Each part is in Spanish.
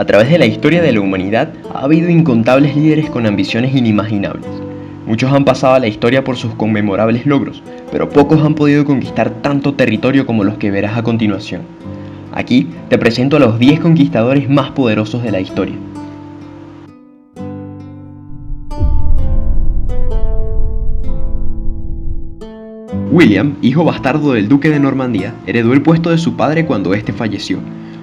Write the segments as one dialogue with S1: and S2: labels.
S1: A través de la historia de la humanidad ha habido incontables líderes con ambiciones inimaginables. Muchos han pasado a la historia por sus conmemorables logros, pero pocos han podido conquistar tanto territorio como los que verás a continuación. Aquí te presento a los 10 conquistadores más poderosos de la historia. William, hijo bastardo del duque de Normandía, heredó el puesto de su padre cuando éste falleció.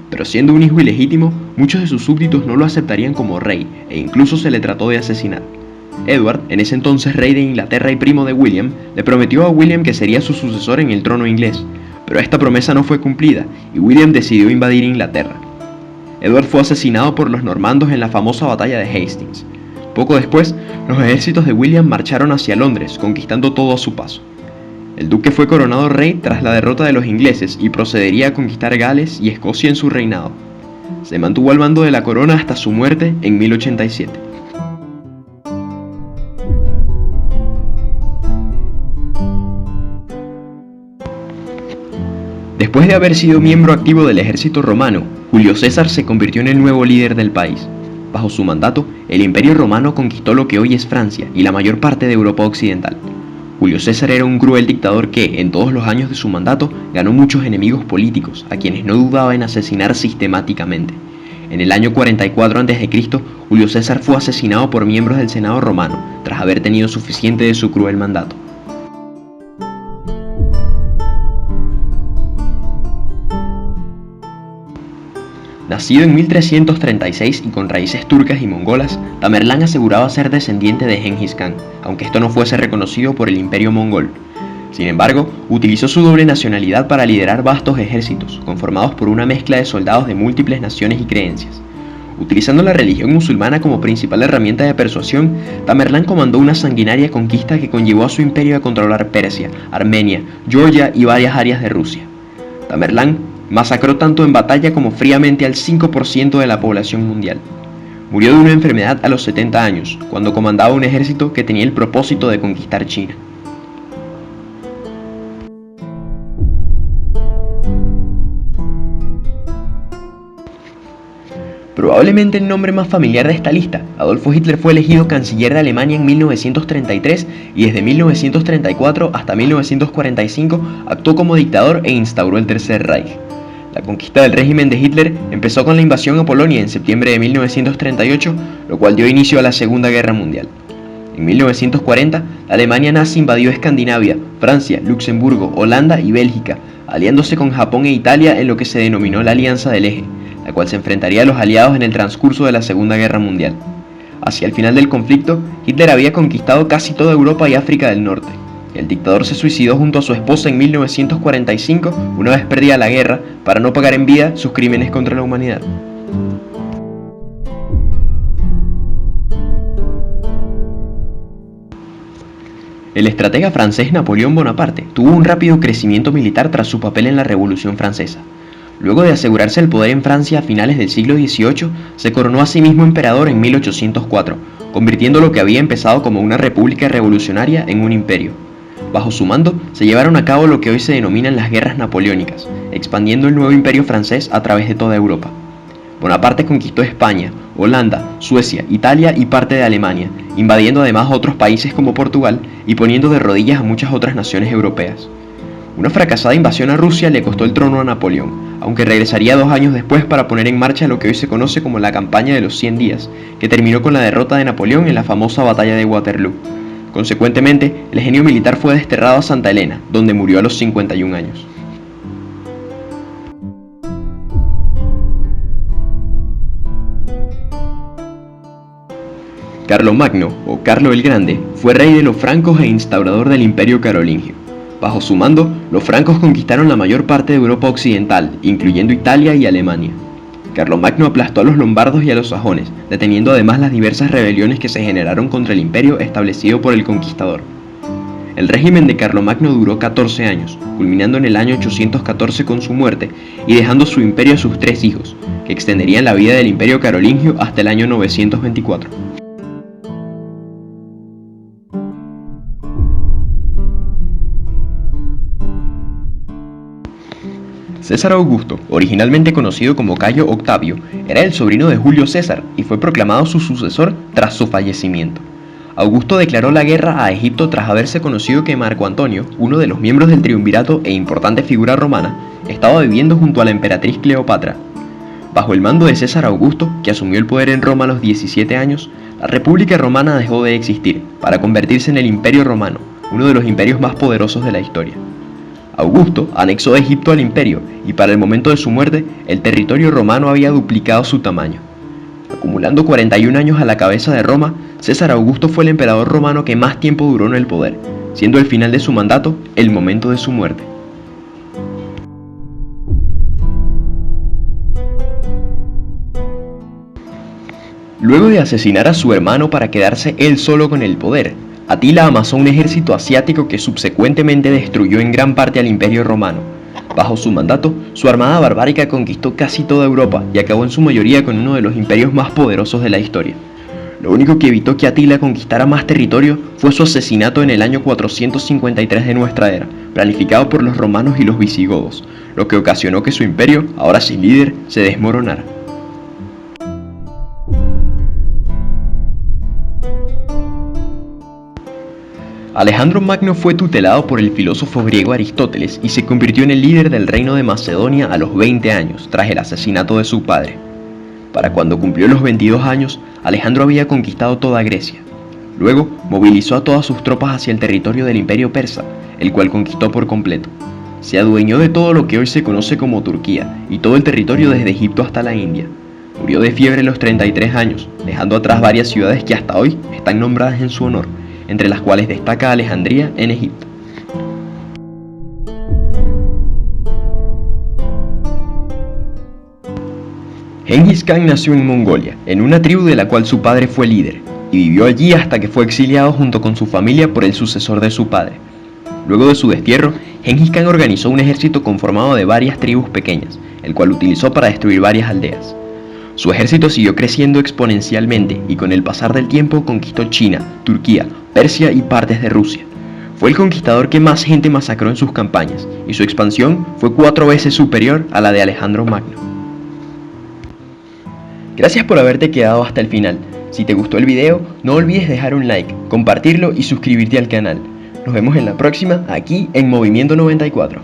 S1: Pero siendo un hijo ilegítimo, muchos de sus súbditos no lo aceptarían como rey e incluso se le trató de asesinar. Edward, en ese entonces rey de Inglaterra y primo de William, le prometió a William que sería su sucesor en el trono inglés, pero esta promesa no fue cumplida y William decidió invadir Inglaterra. Edward fue asesinado por los normandos en la famosa batalla de Hastings. Poco después, los ejércitos de William marcharon hacia Londres, conquistando todo a su paso. El duque fue coronado rey tras la derrota de los ingleses y procedería a conquistar Gales y Escocia en su reinado. Se mantuvo al mando de la corona hasta su muerte en 1087. Después de haber sido miembro activo del ejército romano, Julio César se convirtió en el nuevo líder del país. Bajo su mandato, el Imperio Romano conquistó lo que hoy es Francia y la mayor parte de Europa occidental. Julio César era un cruel dictador que, en todos los años de su mandato, ganó muchos enemigos políticos, a quienes no dudaba en asesinar sistemáticamente. En el año 44 a.C., Julio César fue asesinado por miembros del Senado romano, tras haber tenido suficiente de su cruel mandato. Nacido en 1336 y con raíces turcas y mongolas, Tamerlán aseguraba ser descendiente de Genghis Khan, aunque esto no fuese reconocido por el imperio mongol. Sin embargo, utilizó su doble nacionalidad para liderar vastos ejércitos, conformados por una mezcla de soldados de múltiples naciones y creencias. Utilizando la religión musulmana como principal herramienta de persuasión, Tamerlán comandó una sanguinaria conquista que conllevó a su imperio a controlar Persia, Armenia, Georgia y varias áreas de Rusia. Tamerlán masacró tanto en batalla como fríamente al 5% de la población mundial. Murió de una enfermedad a los 70 años, cuando comandaba un ejército que tenía el propósito de conquistar China. Probablemente el nombre más familiar de esta lista, Adolfo Hitler fue elegido canciller de Alemania en 1933 y desde 1934 hasta 1945 actuó como dictador e instauró el Tercer Reich. La conquista del régimen de Hitler empezó con la invasión a Polonia en septiembre de 1938, lo cual dio inicio a la Segunda Guerra Mundial. En 1940, la Alemania nazi invadió Escandinavia, Francia, Luxemburgo, Holanda y Bélgica, aliándose con Japón e Italia en lo que se denominó la Alianza del Eje, la cual se enfrentaría a los aliados en el transcurso de la Segunda Guerra Mundial. Hacia el final del conflicto, Hitler había conquistado casi toda Europa y África del Norte. El dictador se suicidó junto a su esposa en 1945, una vez perdida la guerra, para no pagar en vida sus crímenes contra la humanidad. El estratega francés Napoleón Bonaparte tuvo un rápido crecimiento militar tras su papel en la Revolución Francesa. Luego de asegurarse el poder en Francia a finales del siglo XVIII, se coronó a sí mismo emperador en 1804, convirtiendo lo que había empezado como una república revolucionaria en un imperio. Bajo su mando se llevaron a cabo lo que hoy se denominan las guerras napoleónicas, expandiendo el nuevo imperio francés a través de toda Europa. Bonaparte conquistó España, Holanda, Suecia, Italia y parte de Alemania, invadiendo además otros países como Portugal y poniendo de rodillas a muchas otras naciones europeas. Una fracasada invasión a Rusia le costó el trono a Napoleón, aunque regresaría 2 años después para poner en marcha lo que hoy se conoce como la Campaña de los 100 días, que terminó con la derrota de Napoleón en la famosa batalla de Waterloo. Consecuentemente, el genio militar fue desterrado a Santa Helena, donde murió a los 51 años. Carlomagno, o Carlo el Grande, fue rey de los francos e instaurador del Imperio Carolingio. Bajo su mando, los francos conquistaron la mayor parte de Europa occidental, incluyendo Italia y Alemania. Carlomagno aplastó a los lombardos y a los sajones, deteniendo además las diversas rebeliones que se generaron contra el imperio establecido por el conquistador. El régimen de Carlomagno duró 14 años, culminando en el año 814 con su muerte y dejando su imperio a sus 3 hijos, que extenderían la vida del Imperio Carolingio hasta el año 924. César Augusto, originalmente conocido como Cayo Octavio, era el sobrino de Julio César y fue proclamado su sucesor tras su fallecimiento. Augusto declaró la guerra a Egipto tras haberse conocido que Marco Antonio, uno de los miembros del triunvirato e importante figura romana, estaba viviendo junto a la emperatriz Cleopatra. Bajo el mando de César Augusto, que asumió el poder en Roma a los 17 años, la República Romana dejó de existir para convertirse en el Imperio Romano, uno de los imperios más poderosos de la historia. Augusto anexó Egipto al imperio y para el momento de su muerte, el territorio romano había duplicado su tamaño. Acumulando 41 años a la cabeza de Roma, César Augusto fue el emperador romano que más tiempo duró en el poder, siendo el final de su mandato el momento de su muerte. Luego de asesinar a su hermano para quedarse él solo con el poder, Atila amasó un ejército asiático que subsecuentemente destruyó en gran parte al Imperio Romano. Bajo su mandato, su armada barbárica conquistó casi toda Europa y acabó en su mayoría con uno de los imperios más poderosos de la historia. Lo único que evitó que Atila conquistara más territorio fue su asesinato en el año 453 de nuestra era, planificado por los romanos y los visigodos, lo que ocasionó que su imperio, ahora sin líder, se desmoronara. Alejandro Magno fue tutelado por el filósofo griego Aristóteles y se convirtió en el líder del reino de Macedonia a los 20 años, tras el asesinato de su padre. Para cuando cumplió los 22 años, Alejandro había conquistado toda Grecia. Luego, movilizó a todas sus tropas hacia el territorio del Imperio Persa, el cual conquistó por completo. Se adueñó de todo lo que hoy se conoce como Turquía y todo el territorio desde Egipto hasta la India. Murió de fiebre a los 33 años, dejando atrás varias ciudades que hasta hoy están nombradas en su honor, entre las cuales destaca Alejandría en Egipto. Gengis Khan nació en Mongolia, en una tribu de la cual su padre fue líder, y vivió allí hasta que fue exiliado junto con su familia por el sucesor de su padre. Luego de su destierro, Gengis Khan organizó un ejército conformado de varias tribus pequeñas, el cual utilizó para destruir varias aldeas. Su ejército siguió creciendo exponencialmente y con el pasar del tiempo conquistó China, Turquía, Persia y partes de Rusia. Fue el conquistador que más gente masacró en sus campañas y su expansión fue 4 veces superior a la de Alejandro Magno. Gracias por haberte quedado hasta el final. Si te gustó el video, no olvides dejar un like, compartirlo y suscribirte al canal. Nos vemos en la próxima aquí en Movimiento 94.